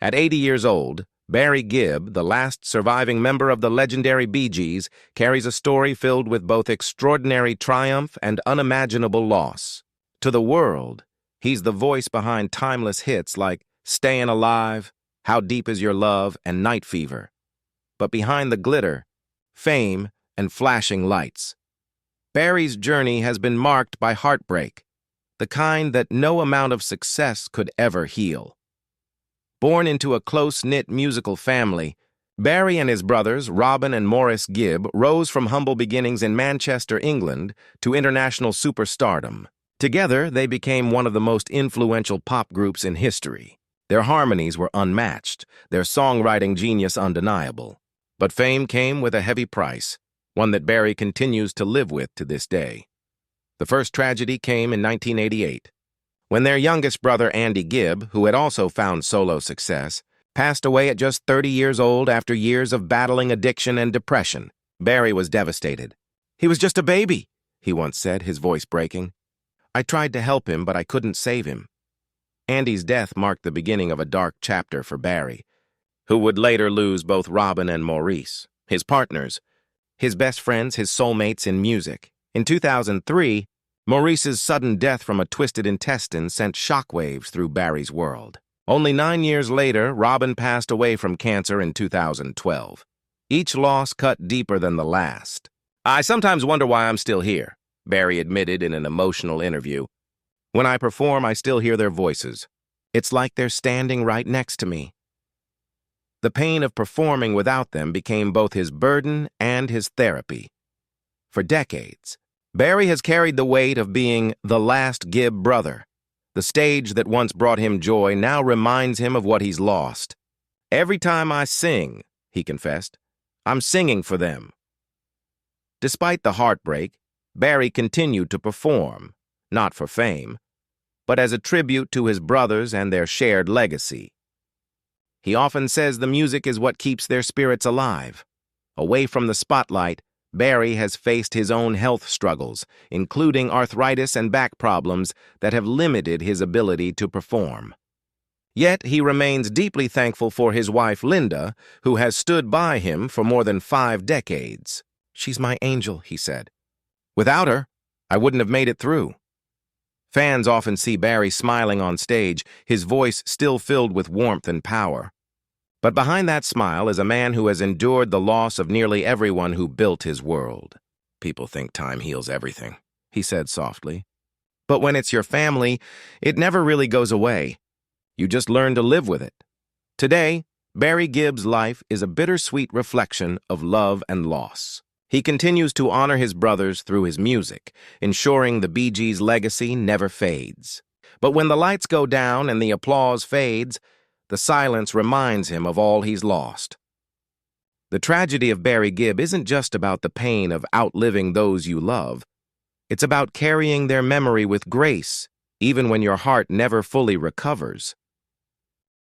At 80 years old, Barry Gibb, the last surviving member of the legendary Bee Gees, carries a story filled with both extraordinary triumph and unimaginable loss. To the world, he's the voice behind timeless hits like Stayin' Alive, How Deep Is Your Love, and Night Fever. But behind the glitter, fame, and flashing lights, Barry's journey has been marked by heartbreak, the kind that no amount of success could ever heal. Born into a close-knit musical family, Barry and his brothers, Robin and Maurice Gibb, rose from humble beginnings in Manchester, England, to international superstardom. Together, they became one of the most influential pop groups in history. Their harmonies were unmatched, their songwriting genius undeniable. But fame came with a heavy price, one that Barry continues to live with to this day. The first tragedy came in 1988. When their youngest brother, Andy Gibb, who had also found solo success, passed away at just 30 years old after years of battling addiction and depression. Barry was devastated. "He was just a baby," he once said, his voice breaking. "I tried to help him, but I couldn't save him." Andy's death marked the beginning of a dark chapter for Barry, who would later lose both Robin and Maurice, his partners, his best friends, his soulmates in music. In 2003, Maurice's sudden death from a twisted intestine sent shockwaves through Barry's world. Only 9 years later, Robin passed away from cancer in 2012. Each loss cut deeper than the last. "I sometimes wonder why I'm still here," Barry admitted in an emotional interview. "When I perform, I still hear their voices. It's like they're standing right next to me." The pain of performing without them became both his burden and his therapy. For decades, Barry has carried the weight of being the last Gibb brother. The stage that once brought him joy now reminds him of what he's lost. "Every time I sing," he confessed, "I'm singing for them." Despite the heartbreak, Barry continued to perform, not for fame, but as a tribute to his brothers and their shared legacy. He often says the music is what keeps their spirits alive. Away from the spotlight, Barry has faced his own health struggles, including arthritis and back problems that have limited his ability to perform. Yet he remains deeply thankful for his wife, Linda, who has stood by him for more than 5 decades. "She's my angel," he said. "Without her, I wouldn't have made it through." Fans often see Barry smiling on stage, his voice still filled with warmth and power. But behind that smile is a man who has endured the loss of nearly everyone who built his world. "People think time heals everything," he said softly. "But when it's your family, it never really goes away. You just learn to live with it." Today, Barry Gibb's life is a bittersweet reflection of love and loss. He continues to honor his brothers through his music, ensuring the Bee Gees' legacy never fades. But when the lights go down and the applause fades, the silence reminds him of all he's lost. The tragedy of Barry Gibb isn't just about the pain of outliving those you love. It's about carrying their memory with grace, even when your heart never fully recovers.